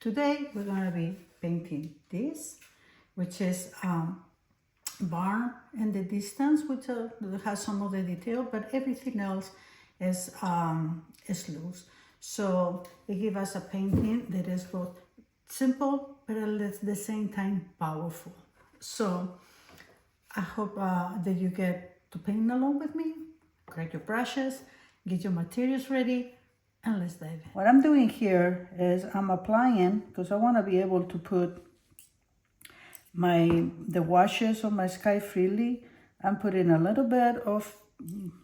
Today we're going to be painting this, which is barn in the distance, which has some of the detail, but everything else is loose. So it gives us a painting that is both simple but at the same time powerful. So I hope that you get to paint along with me. Grab your brushes, get your materials ready, and let's dive in. What I'm doing here is I'm applying, because I want to be able to put the washes on my sky freely. I'm putting a little bit of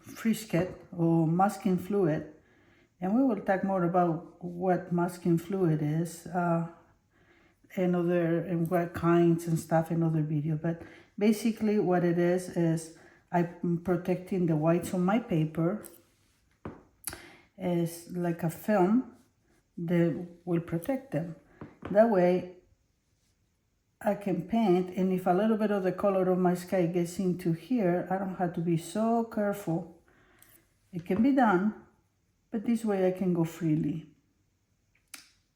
Frisket or masking fluid, and we will talk more about what masking fluid is and what kinds and stuff in other video. But basically what it is I'm protecting the whites on my paper. Is like a film that will protect them. That way I can paint, and if a little bit of the color of my sky gets into here, I don't have to be so careful. It can be done, but this way I can go freely.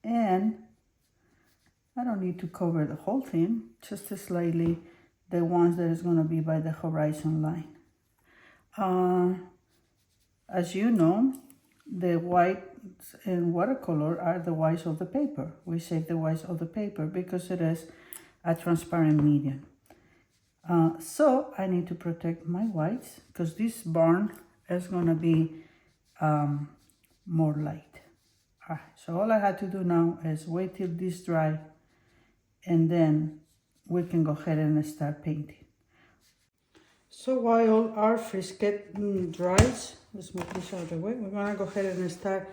And I don't need to cover the whole thing, just slightly the ones that is going to be by the horizon line. As you know, the whites in watercolor are the whites of the paper. We save the whites of the paper because it is a transparent medium. So I need to protect my whites because this barn is going to be more light. All right, so all I have to do now is wait till this dry, and then we can go ahead and start painting. So while our Frisket dries, let's move this out of the way. We're gonna go ahead and start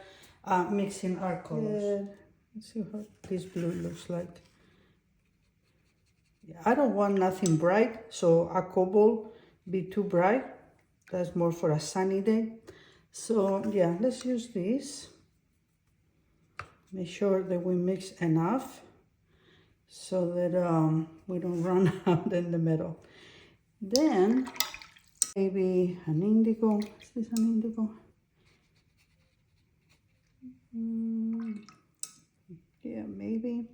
mixing our colors. Let's see what this blue looks like. Yeah, I don't want nothing bright, so a cobalt be too bright. That's more for a sunny day. So yeah, let's use this. Make sure that we mix enough so that we don't run out in the middle. Then maybe an indigo. Is this an indigo? Yeah, maybe.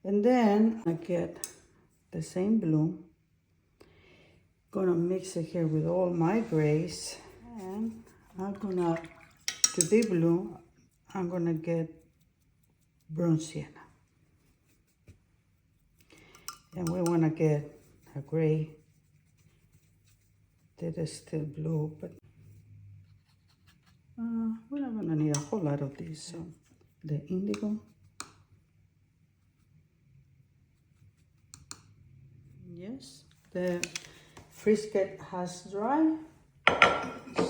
And then I get the same blue. Gonna mix it here with all my grays, and I'm gonna, to the blue, I'm gonna get burnt sienna. And we wanna get a gray that is still blue, but we're not gonna need a whole lot of these. So the indigo. Yes, the Frisket has dried,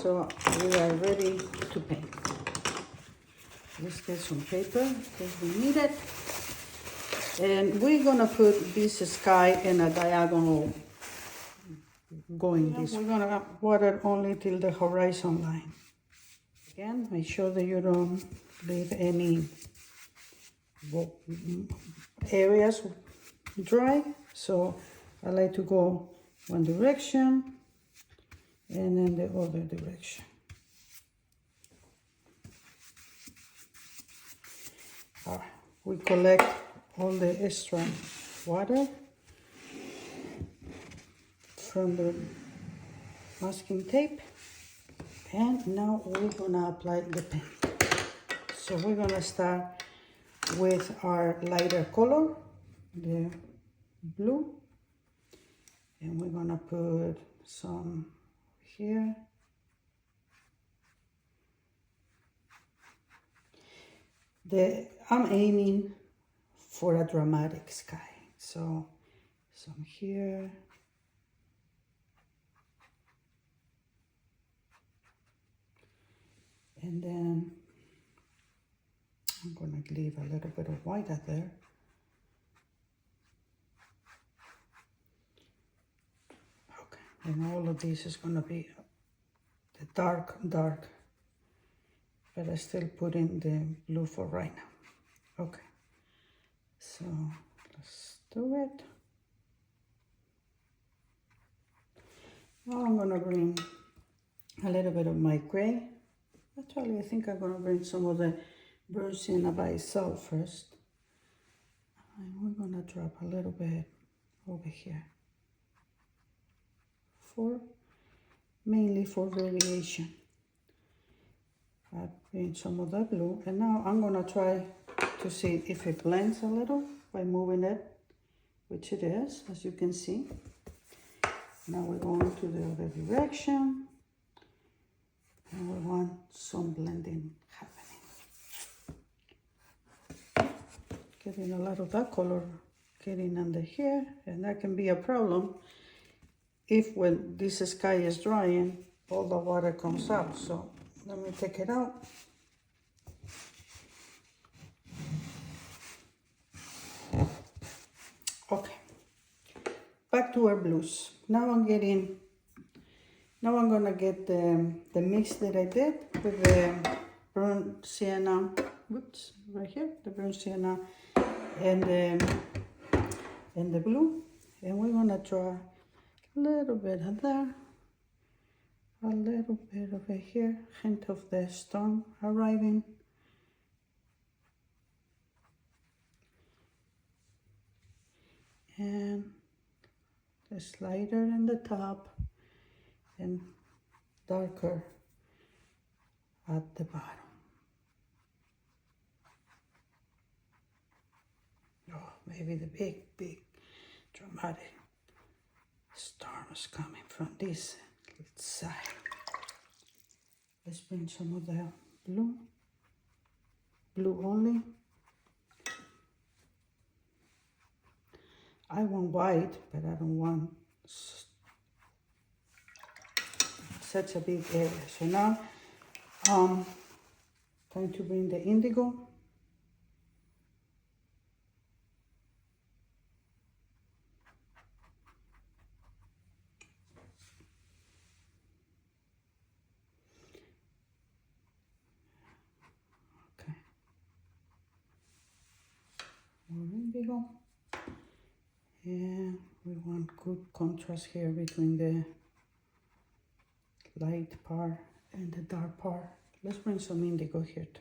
so we are ready to paint. Let's get some paper because we need it. And we're gonna put this sky in a diagonal going this way. We're gonna water only till the horizon line. Again, make sure that you don't leave any areas dry. So I like to go one direction and then the other direction. All right, we collect all the extra water from the masking tape, and now we're gonna apply the paint. So we're gonna start with our lighter color, the blue, and we're gonna put some here. I'm aiming for a dramatic sky, so some here. And then I'm gonna leave a little bit of white out there. Okay, and all of this is gonna be the dark, but I still put in the blue for right now. Okay, so let's do it. Now I'm gonna bring a little bit of my gray. Actually, I think I'm gonna bring some of the burnt sienna by itself first. And we're gonna drop a little bit over here mainly for variation. I bring some of that blue, and now I'm gonna try to see if it blends a little by moving it, which it is, as you can see. Now we're going to the other direction, and we want some blending happening. Getting a lot of that color getting under here, and that can be a problem if when this sky is drying, all the water comes up. So let me take it out. Okay, back to our blues. Now I'm gonna get the mix that I did with the burnt sienna, whoops, right here, the burnt sienna and the blue, and we're gonna draw a little bit of there, a little bit over here, hint of the storm arriving. And it's lighter in the top and darker at the bottom. Oh, maybe the big dramatic storm is coming from this side. Let's bring some of the blue only. I want white, but I don't want such a big area. So now, time to bring the indigo. Okay. More indigo. And we want good contrast here between the light part and the dark part. Let's bring some indigo here too.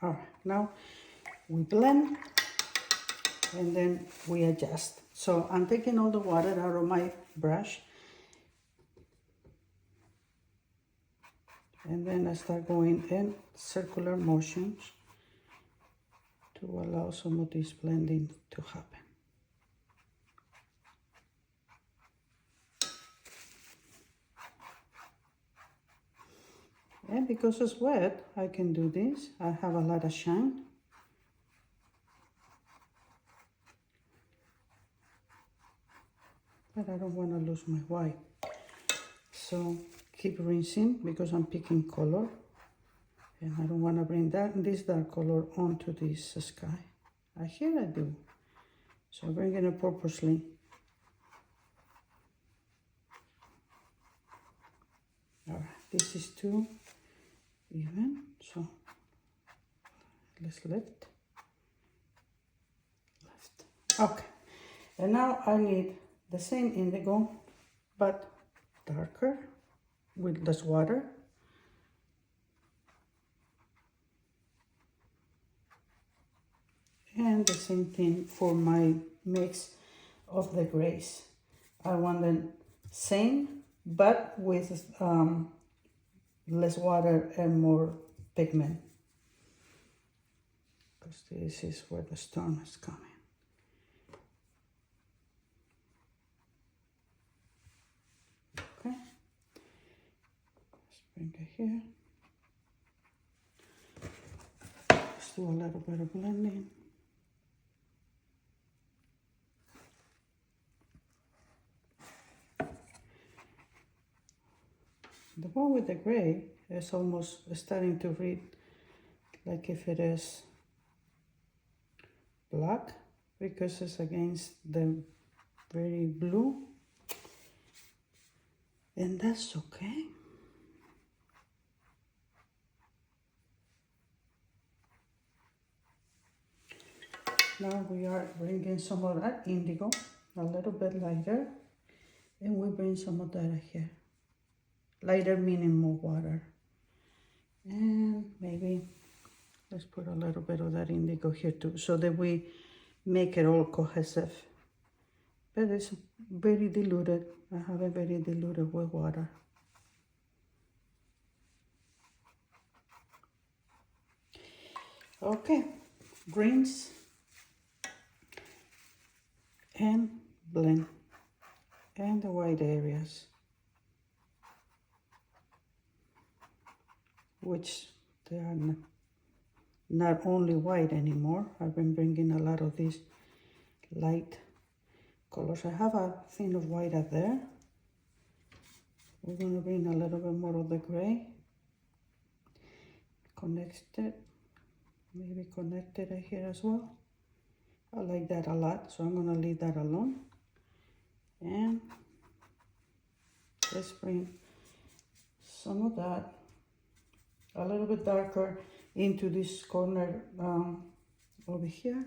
All right, now we blend and then we adjust. So I'm taking all the water out of my brush, and then I start going in circular motions to allow some of this blending to happen. And because it's wet, I can do this. I have a lot of shine. But I don't want to lose my white. So keep rinsing because I'm picking color. And I don't want to bring this dark color onto this sky. Here I do. So I'm bringing it purposely. All right, this is too even, so let's lift. Okay, and now I need the same indigo, but darker with less water. And the same thing for my mix of the grays. I want them same, but with less water and more pigment. Because this is where the storm is coming. Okay. Let's bring it here. Let's do a little bit of blending. The one with the gray is almost starting to read like if it is black because it's against the very blue, and that's okay. Now we are bringing some of that indigo, a little bit lighter, and we bring some of that here. Lighter meaning more water. And maybe let's put a little bit of that indigo here too, so that we make it all cohesive. But it's very diluted. I have it very diluted with water. Okay, rinse and blend, and the white areas, which they are not only white anymore. I've been bringing a lot of these light colors. I have a thing of white up there. We're going to bring a little bit more of the gray. Connect it. Maybe connect it here as well. I like that a lot, so I'm going to leave that alone. And let's bring some of that, a little bit darker, into this corner over here,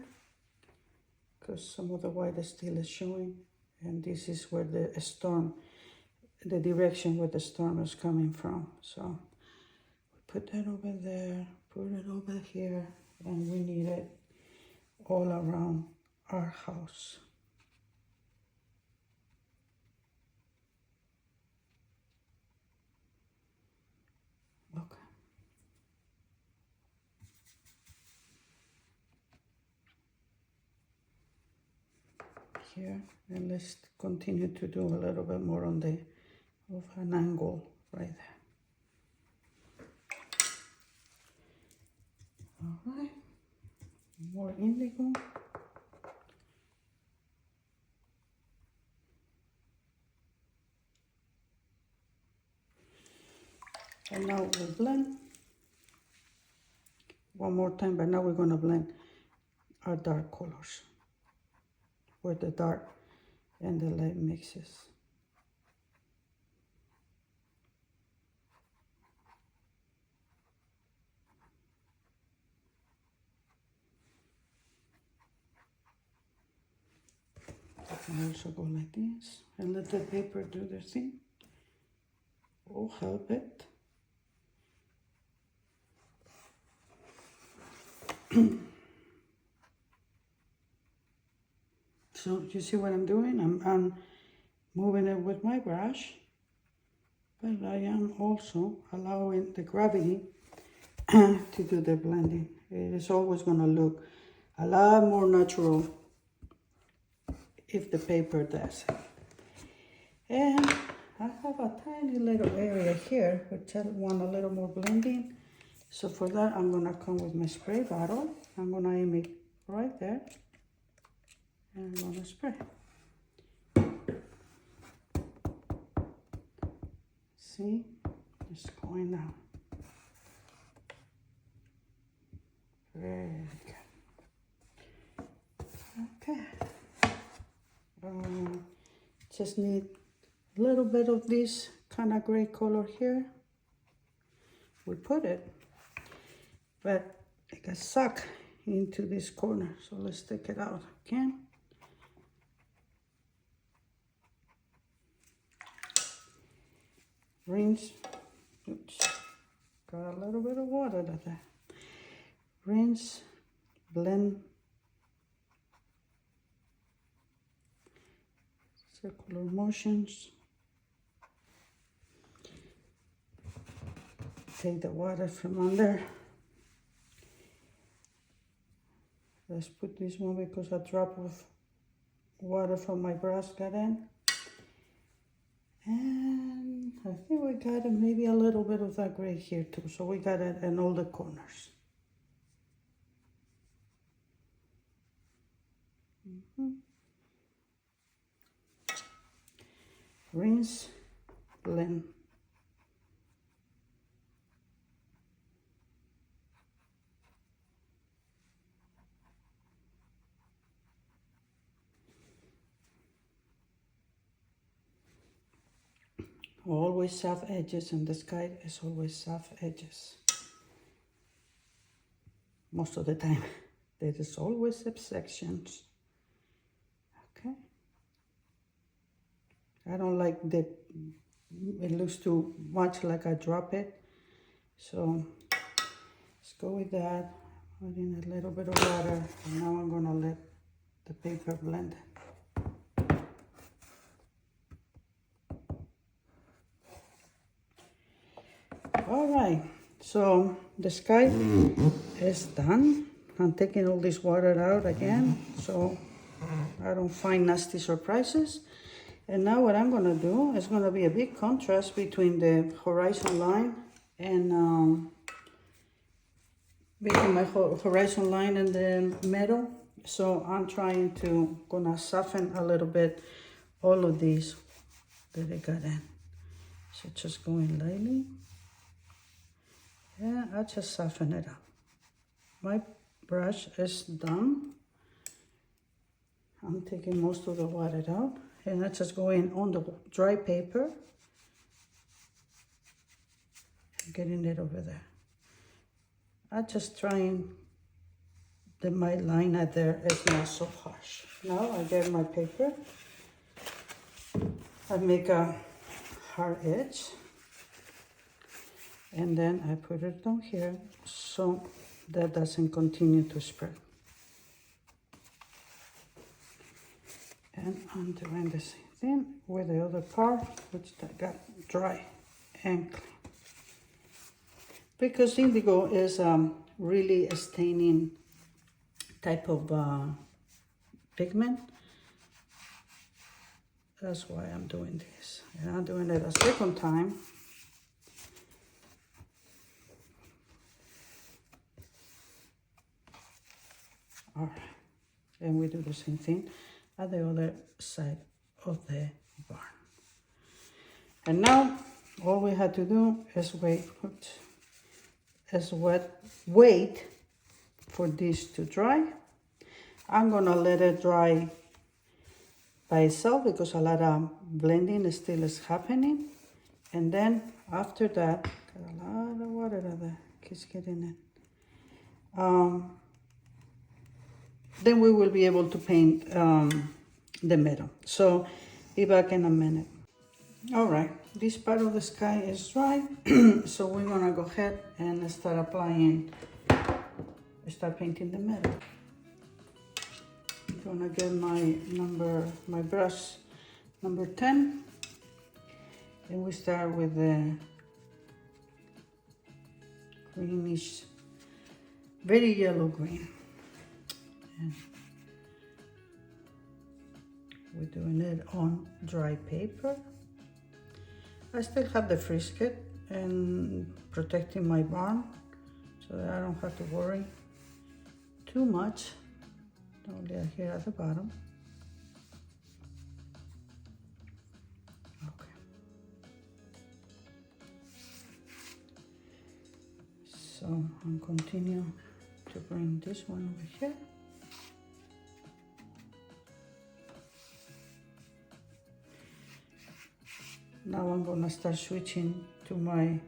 because some of the white still is showing. And this is where the storm, the direction where the storm is coming from. So put that over there, put it over here, and we need it all around our house. Okay. Here, and let's continue to do a little bit more on the of an angle right there. All right, more indigo. And now we'll blend one more time, but now we're going to blend our dark colors where the dark and the light mixes. I can also go like this and let the paper do their thing. Oh, help it. So you see what I'm doing? I'm moving it with my brush, but I am also allowing the gravity to do the blending. It is always going to look a lot more natural if the paper does. And I have a tiny little area here which I want a little more blending. So for that, I'm going to come with my spray bottle. I'm going to aim it right there. And I'm going to spray. See? It's going down. Very good. Okay. Just need a little bit of this kind of gray color here. We put it, but it got sucked into this corner. So let's take it out again. Rinse. Oops. Got a little bit of water there. Rinse, blend, circular motions. Take the water from under. Let's put this one because a drop of water from my brush got in. And I think we got maybe a little bit of that gray here too. So we got it in all the corners. Rinse, blend. Always soft edges, and the sky is always soft edges. Most of the time. There is always exceptions. Okay. I don't like that it looks too much like I drop it. So let's go with that. Put in a little bit of water, and now I'm gonna let the paper blend. All right, so the sky is done. I'm taking all this water out again, so I don't find nasty surprises. And now what I'm gonna do is gonna be a big contrast between the horizon line and between my horizon line and the metal. So I'm trying to gonna soften a little bit all of these that I got in. So just going lightly. Yeah, I just soften it up. My brush is done. I'm taking most of the water out, and I just go in on the dry paper, getting it over there. I just trying that my line out there is not so harsh. Now I get my paper. I make a hard edge, and then I put it down here so that doesn't continue to spread. And I'm doing the same thing with the other part, which I got dry and clean. Because indigo is really a staining type of pigment. That's why I'm doing this. And I'm doing it a second time. All right, and we do the same thing at the other side of the barn. And now all we have to do is wait for this to dry. I'm gonna let it dry by itself because a lot of blending still is happening. And then after that, got a lot of water that keeps getting in. Then we will be able to paint the metal. So be back in a minute. All right, this part of the sky is dry. So we're gonna go ahead and start painting the metal. I'm gonna get my brush number 10. And we start with the greenish, very yellow green. And we're doing it on dry paper. I still have the frisket and protecting my barn so that I don't have to worry too much. Only here at the bottom. Okay. So I'm continue to bring this one over here. Now I'm gonna start switching to my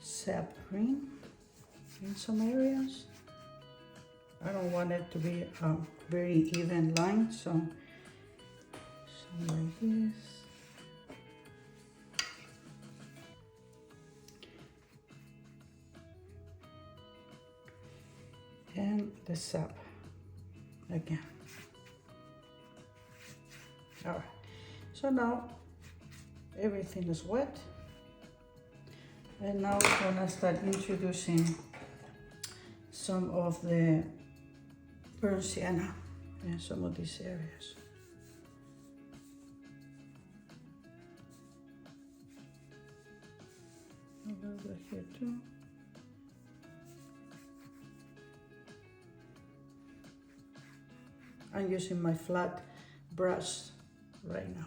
sap green in some areas. I don't want it to be a very even line, so like this. And the sap again. All right, so now everything is wet. And now we're gonna start introducing some of the burnt sienna in some of these areas. A little bit here too. I'm using my flat brush right now.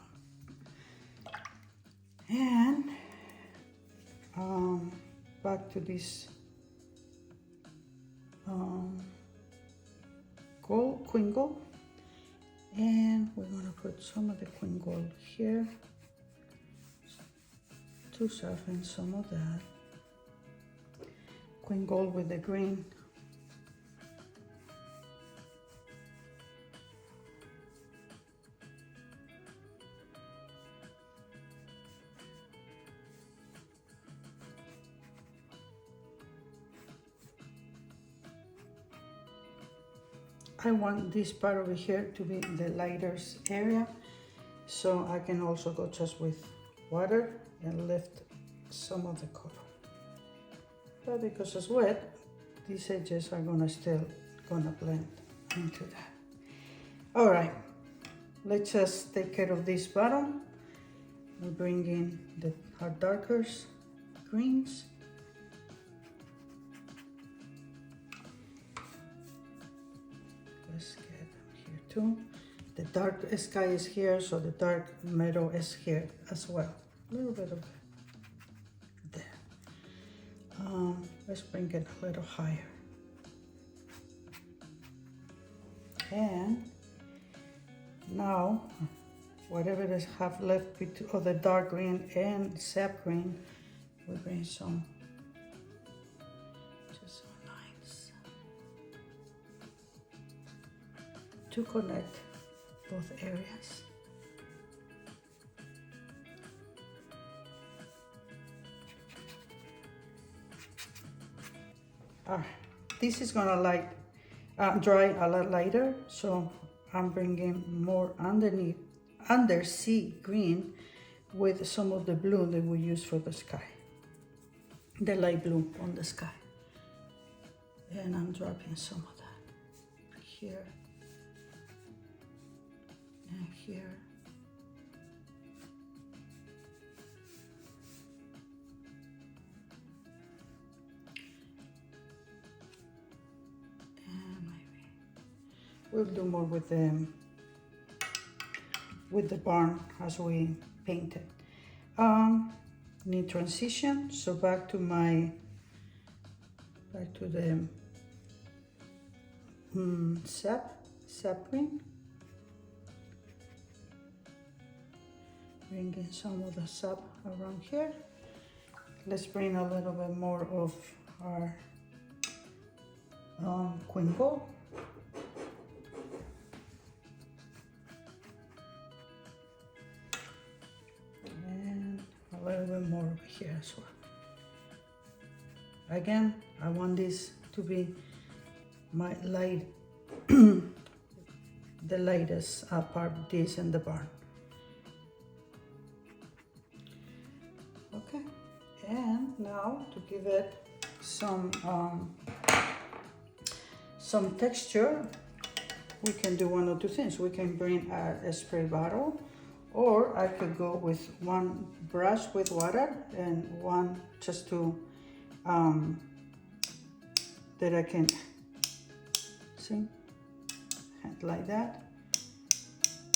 And back to this queen gold, and we're gonna put some of the queen gold here to soften some of that. Queen gold with the green. I want this part over here to be the lightest area, so I can also go just with water and lift some of the color. But because it's wet, these edges are still gonna blend into that. All right, let's just take care of this bottom. We bring in our darker greens. Let's get them here too. The dark sky is here, so the dark meadow is here as well. A little bit of there. Let's bring it a little higher. And now, whatever it is have left of the dark green and sap green, we bring some just some lines to connect both areas. This is gonna dry a lot lighter, so I'm bringing more undersea green with some of the blue that we use for the sky, the light blue on the sky. And I'm dropping some of that here and here. We'll do more with the barn as we paint it. Need transition, so back to the sap green. Bring in some of the sap around here. Let's bring a little bit more of our queen gold. A little bit more over here as well. Again, I want this to be my light, the lightest part, this and the barn. Okay, and now to give it some texture, we can do one or two things. We can bring a spray bottle, or I could go with one brush with water and one just to, that I can, see, like that.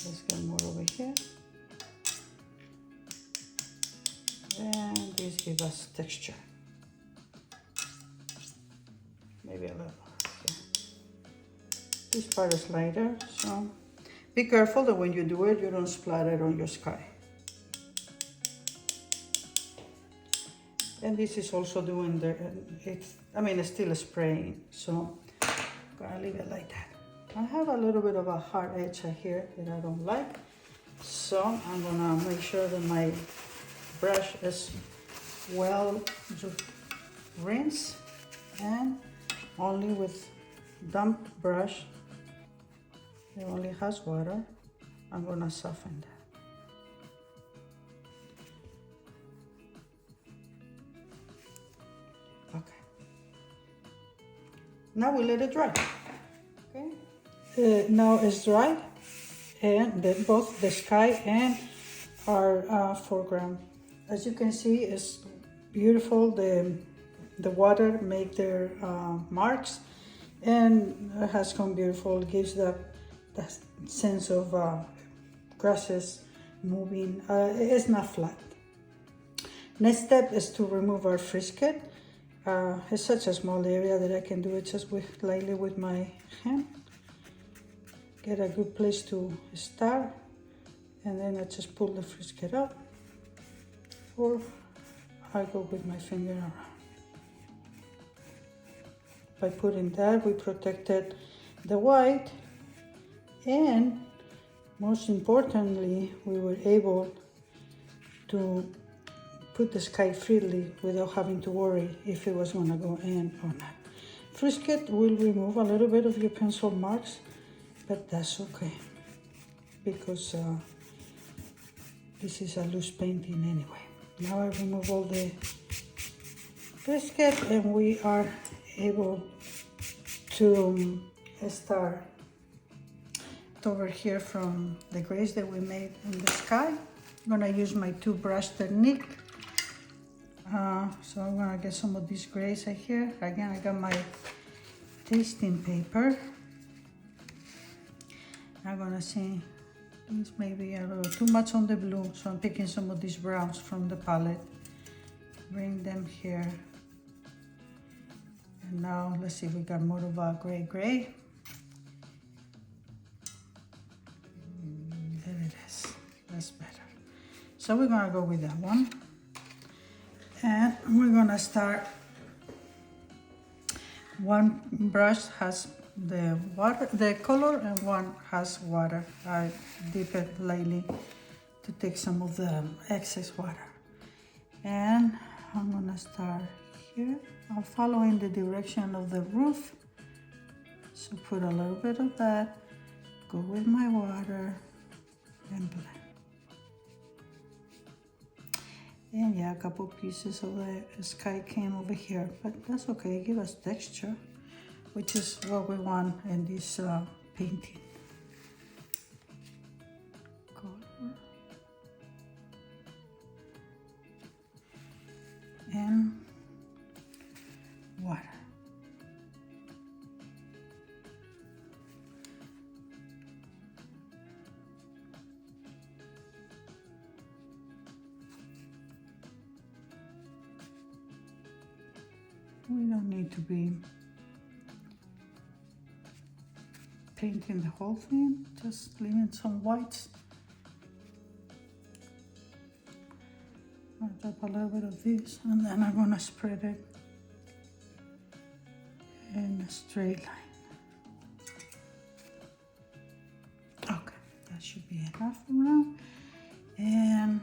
Let's get more over here. And this gives us texture. Maybe a little here. This part is lighter, so be careful that when you do it, you don't splatter on your sky. And this is also doing it's still spraying, so I'm gonna leave it like that. I have a little bit of a hard edge here that I don't like, so I'm gonna make sure that my brush is well rinsed, and only with damp brush that only has water, I'm gonna soften that. Okay. Now we let it dry. Okay. Now it's dry, and then both the sky and our foreground, as you can see, is beautiful. The water make their marks, and it has come beautiful. It gives that sense of grasses moving. It's not flat. Next step is to remove our frisket. It's such a small area that I can do it just lightly with my hand. Get a good place to start, and then I just pull the frisket up, or I go with my finger around. By putting that, we protected the white, and most importantly, we were able to put the sky freely without having to worry if it was going to go in or not. Frisket will remove a little bit of your pencil marks, but that's okay because this is a loose painting anyway. Now I remove all the biscuit and we are able to start over here from the grays that we made in the sky. I'm gonna use my 2-brush technique. So I'm gonna get some of these grays right here. Again, I got my tasting paper. I'm gonna see, this may be a little too much on the blue, so I'm picking some of these browns from the palette. Bring them here. And now let's see if we got more of a gray. There it is, that's better. So we're gonna go with that one. And we're gonna start, one brush has the water, the color, and one has water. I dip it lightly to take some of the excess water. And I'm gonna start here. I'm following the direction of the roof. So put a little bit of that, go with my water, and blend. And yeah, a couple pieces of the sky came over here, but that's okay, give us texture, which is what we want in this painting. Color. And water. We don't need to be painting the whole thing, just leaving some whites. I'll drop a little bit of this and then I'm gonna spread it in a straight line. Okay, that should be enough for now. And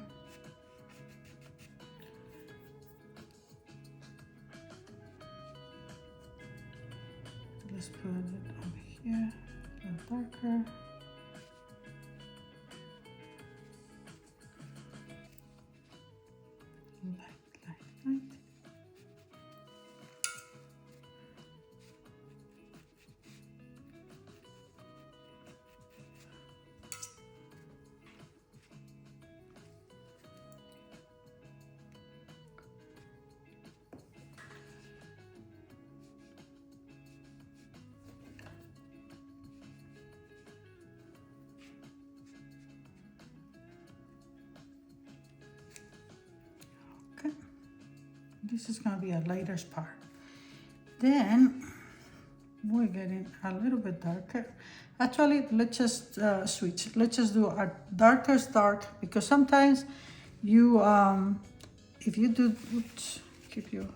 let's put it over here, a little darker. Light. Okay, this is going to be a lighter part. Then we're getting a little bit darker. Actually, let's just switch. Let's just do a darkest dark, because sometimes you, if you do, oops, keep you.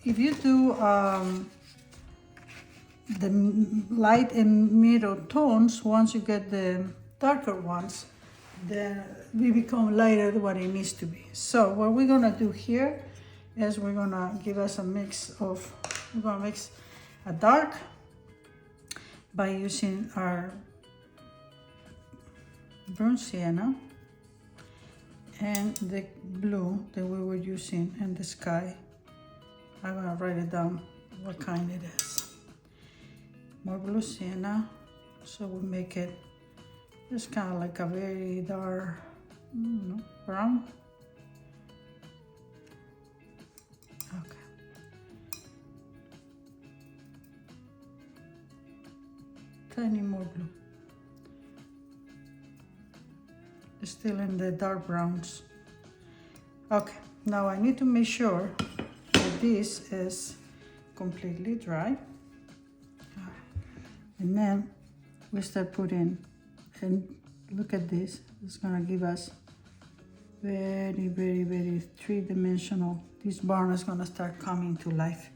If you do the light and middle tones, once you get the darker ones, then we become lighter than what it needs to be. So what we're gonna do here is we're gonna give us a mix of, we're gonna mix a dark by using our burnt sienna and the blue that we were using in the sky. I'm gonna write it down what kind it is. More blue sienna, so we make it just kind of like a very dark, brown. Okay. Tiny more blue. Still in the dark browns. Okay, now I need to make sure that this is completely dry. And then we start putting, and look at this, it's gonna give us very, very, very three-dimensional. This barn is gonna start coming to life.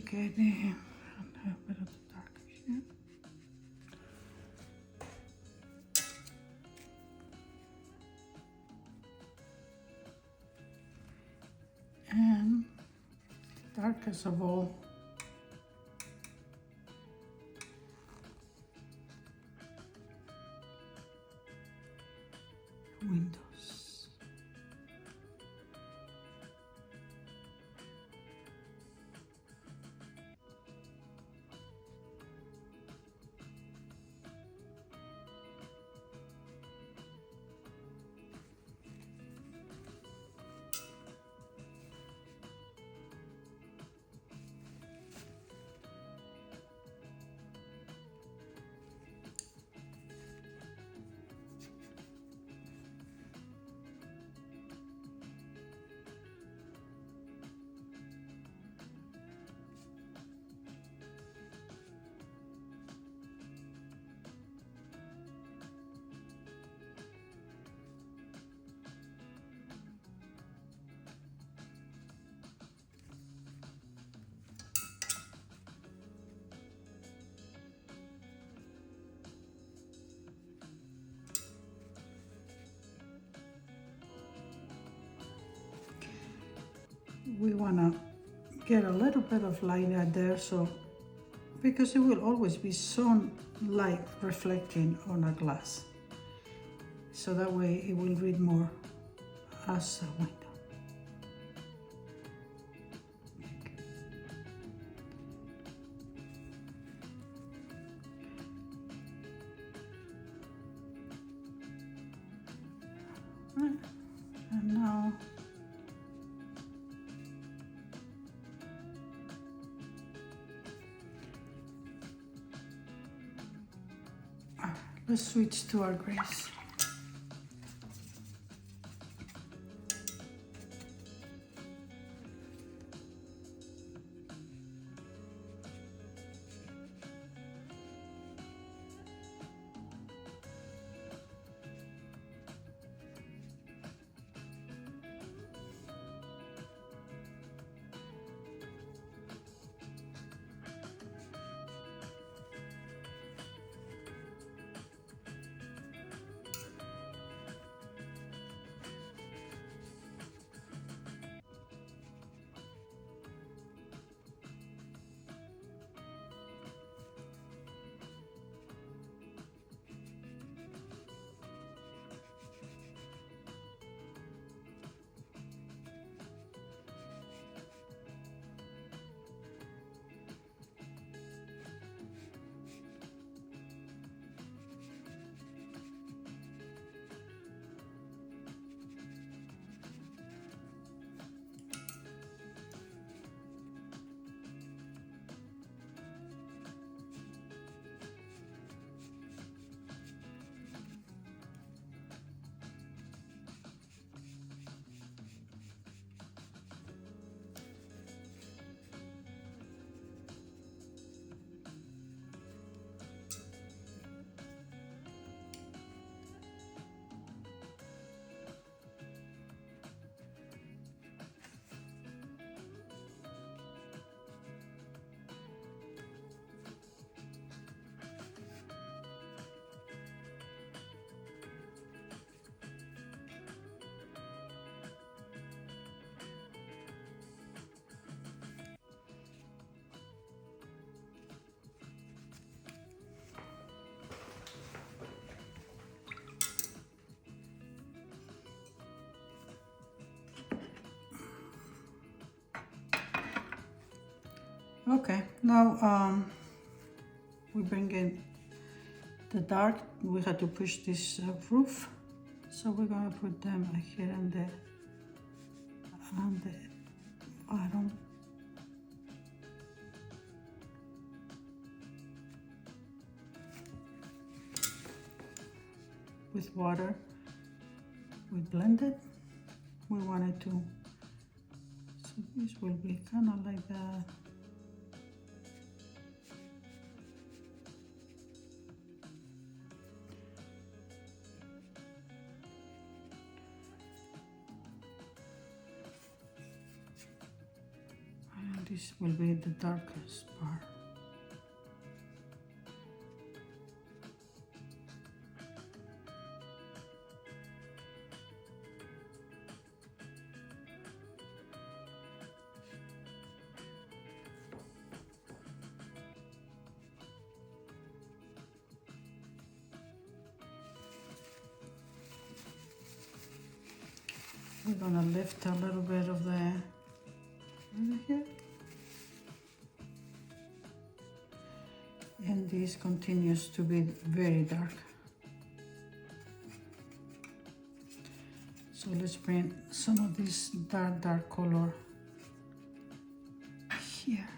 getting a bit of the dark here. And darkest of all, windows. We want to get a little bit of light out there, so because it will always be sunlight reflecting on a glass, so that way it will read more as a window. Right. And now let's switch to our grays. Okay, now we bring in the dark. We had to push this roof, so we're gonna put them here on the bottom. With water, we blend it. We wanted to, so this will be kind of like that. And this will be the darkest part. We're gonna lift a little bit of the over here. And this continues to be very dark. So let's bring some of this dark color here.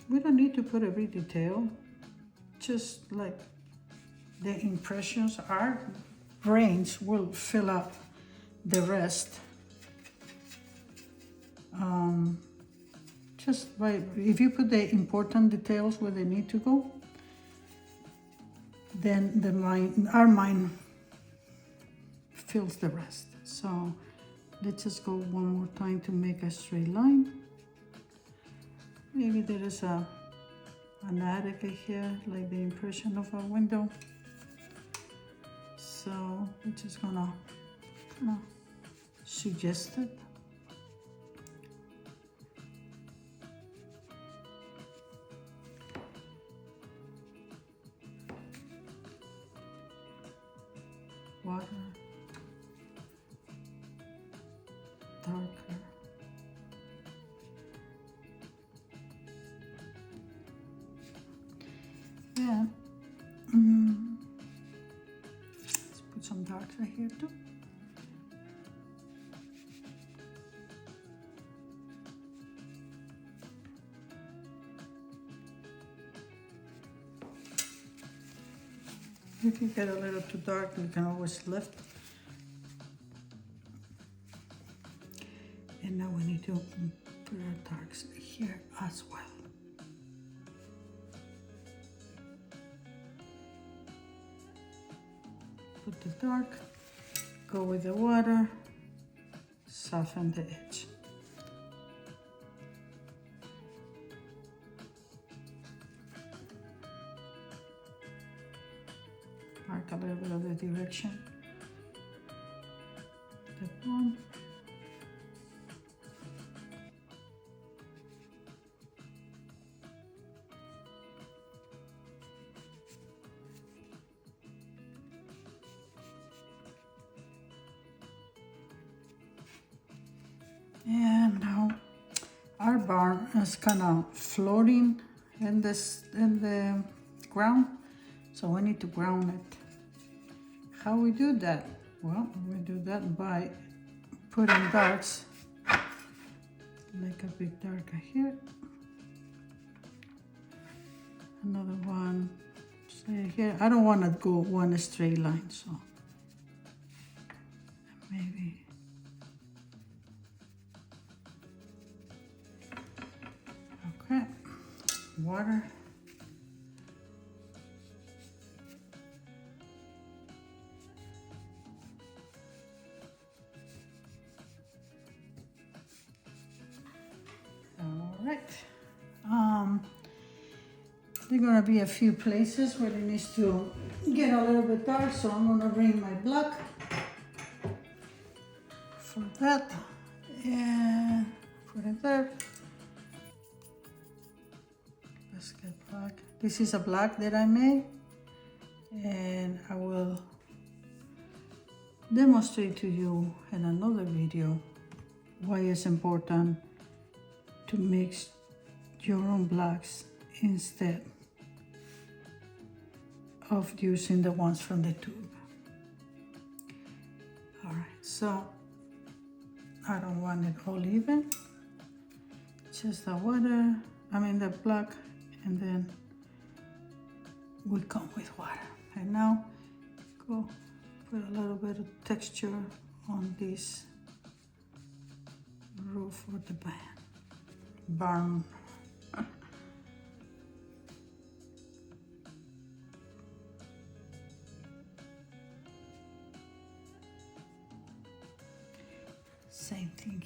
We don't need to put every detail, just like the impressions, our brains will fill up the rest. Just by, if you put the important details where they need to go, then our mind fills the rest. So let's just go one more time to make a straight line. Maybe there is an attic here, like the impression of a window. So we're just gonna kind of suggest it. Water, darker. Yeah. Let's put some dark right here too. If you get a little too dark, you can always lift. And now we need to put our darks here as well. Put the dark, go with the water, soften the edge. Mark a little bit of the direction. That one. And now our barn is kind of floating in the ground, so we need to ground it. How we do that? Well, we do that by putting darks, like a big dark here, another one say here. I don't want to go one straight line, so maybe. Okay, water. All right. There are gonna be a few places where it needs to get a little bit dark, so I'm gonna bring my black for that and put it there. Let's get black. This is a black that I made, and I will demonstrate to you in another video why it's important to mix your own blacks instead of using the ones from the tube. All right, so I don't want it all even, just the water, the black, and then we come with water. And now go put a little bit of texture on this roof of the barn.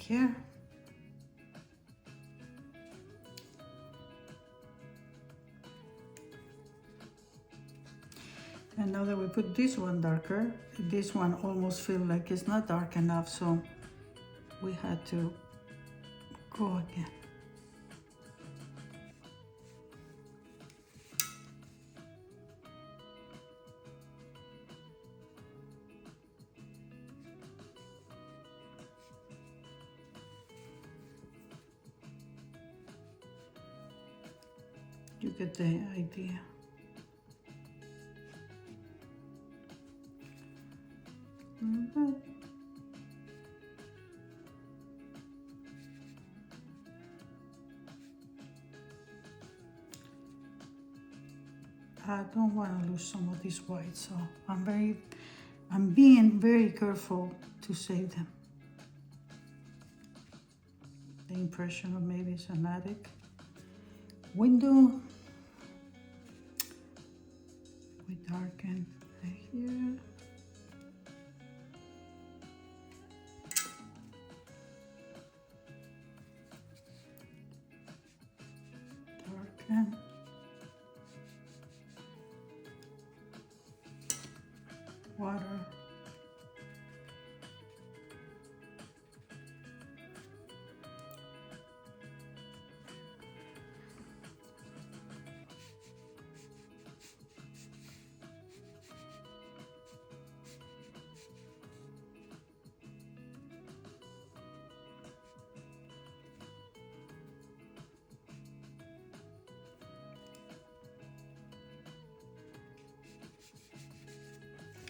here. And now that we put this one darker, this one almost feels like it's not dark enough, so we had to go again. You get the idea. I don't want to lose some of this white, so I'm being very careful to save them. The impression of maybe it's an attic window. We darken right here. Darken. Water.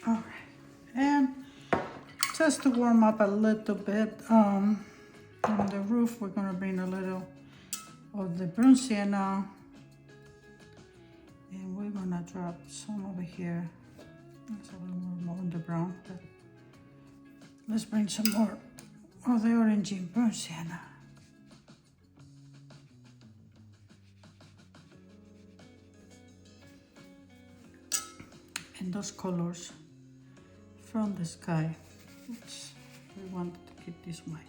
All right, and just to warm up a little bit on the roof, we're gonna bring a little of the burnt sienna, and we're gonna drop some over here. That's a little more on the brown, but let's bring some more of the orangey burnt sienna. And those colors from the sky, which we want to keep this white,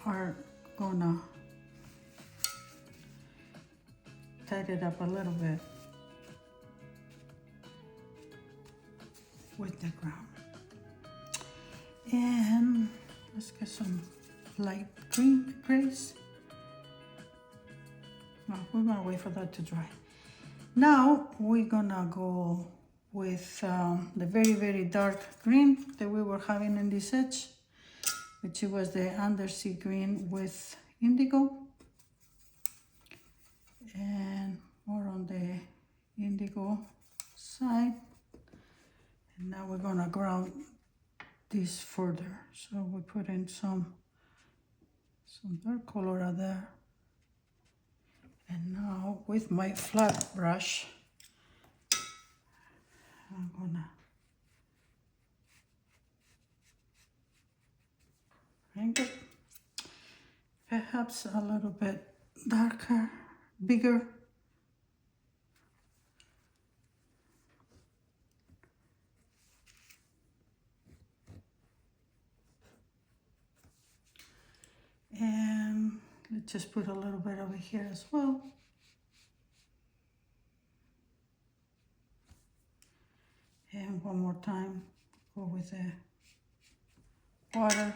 are gonna tighten it up a little bit with the ground. And let's get some light green grays. No, we're gonna wait for that to dry. Now we're gonna go with the very, very dark green that we were having in this edge, which was the undersea green with indigo, and more on the indigo side. And now we're gonna ground this further. So we put in some dark color out there. And now with my flat brush, I'm gonna bring it perhaps a little bit darker, bigger. And let's just put a little bit over here as well. And one more time, go with the water.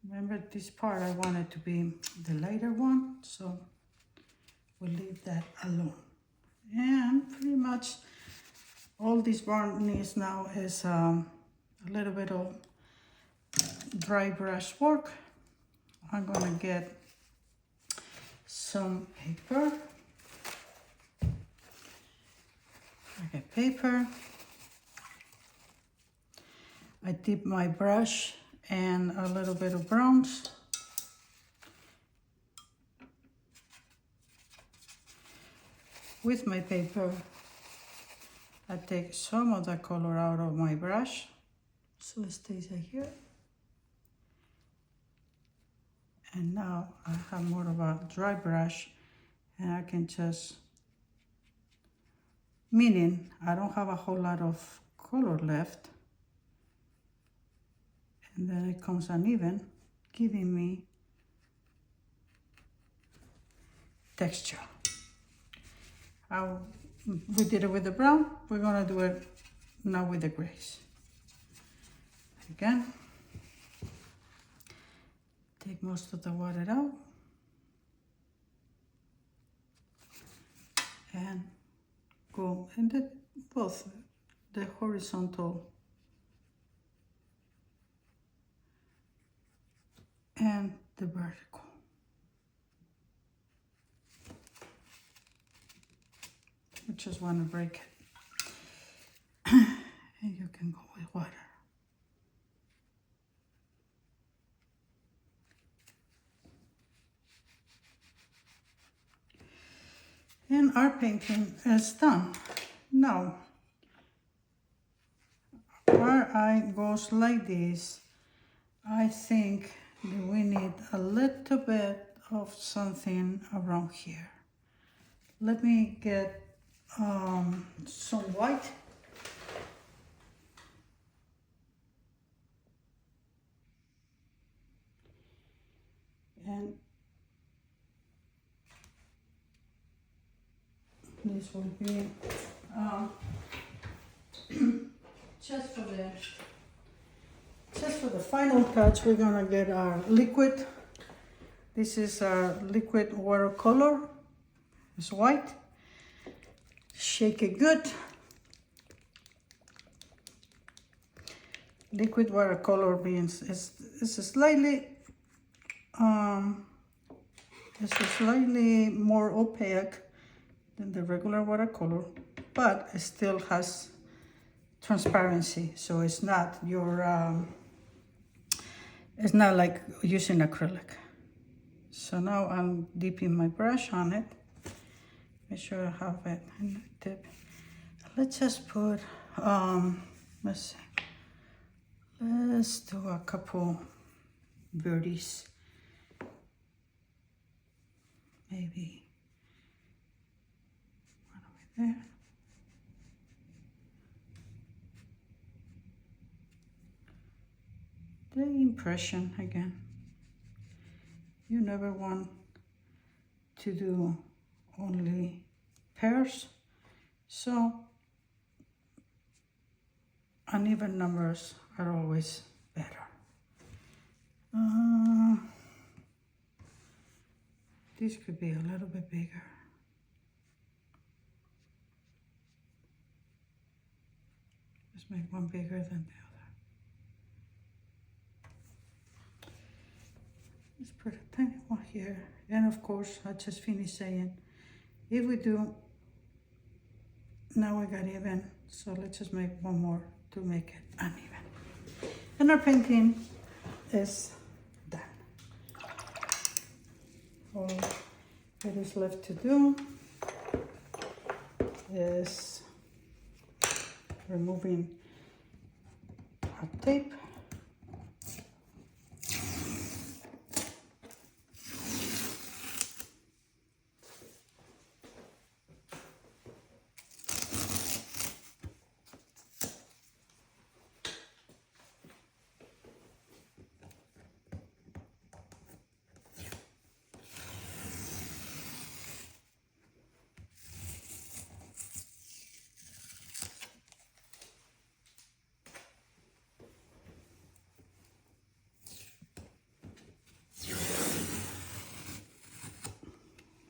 Remember, this part I wanted to be the lighter one, so we'll leave that alone. And pretty much all this varnish now is a little bit of dry brush work. I'm gonna get some paper. I get paper. I dip my brush and a little bit of browns. With my paper, I take some of the color out of my brush, so it stays right here. And now I have more of a dry brush, and I can just meaning I don't have a whole lot of color left. And then it comes uneven, giving me texture. We did it with the brown, we're gonna do it now with the grays. Again, take most of the water out and go in both the horizontal and the vertical. I just want to break it. And you can go with water. And our painting is done. Now, where I goes like this, I think that we need a little bit of something around here. Let me get some white. And this will be just for the final touch. We're gonna get our liquid. This is our liquid watercolor. It's white. Shake it good. Liquid watercolor means it's slightly more opaque than the regular watercolor, but it still has transparency, so it's not your it's not like using acrylic. So now I'm dipping my brush on it. Make sure I have it in the tip. Let's just put let's see, let's do a couple birdies, maybe one over there. The impression again. You never want to do only pairs, so uneven numbers are always better. This could be a little bit bigger. Let's make one bigger than the other. Let's put a tiny one here. And of course, I just finished saying, if we do, now we got even, so let's just make one more to make it uneven. And our painting is done. All that is left to do is removing our tape.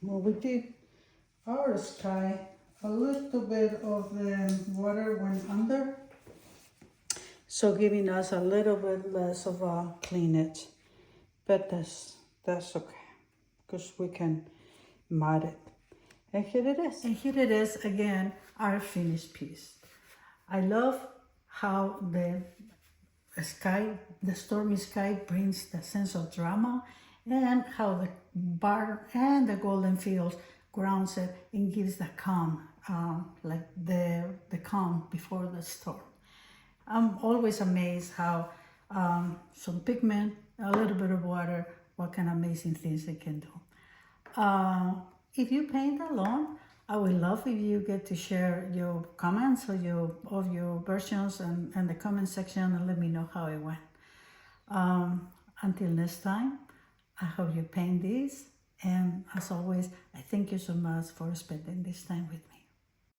Well, we did our sky, a little bit of the water went under, so giving us a little bit less of a clean edge, but that's okay, because we can mat it. And here it is. And here it is again, our finished piece. I love how the sky, the stormy sky, brings the sense of drama, and how the bar and the golden fields grounds it and gives the calm, like the calm before the storm. I'm always amazed how some pigment, a little bit of water, what kind of amazing things it can do. If you paint alone, I would love if you get to share your comments or your versions and the comment section and let me know how it went. Until next time, I hope you paint this. And as always, I thank you so much for spending this time with me.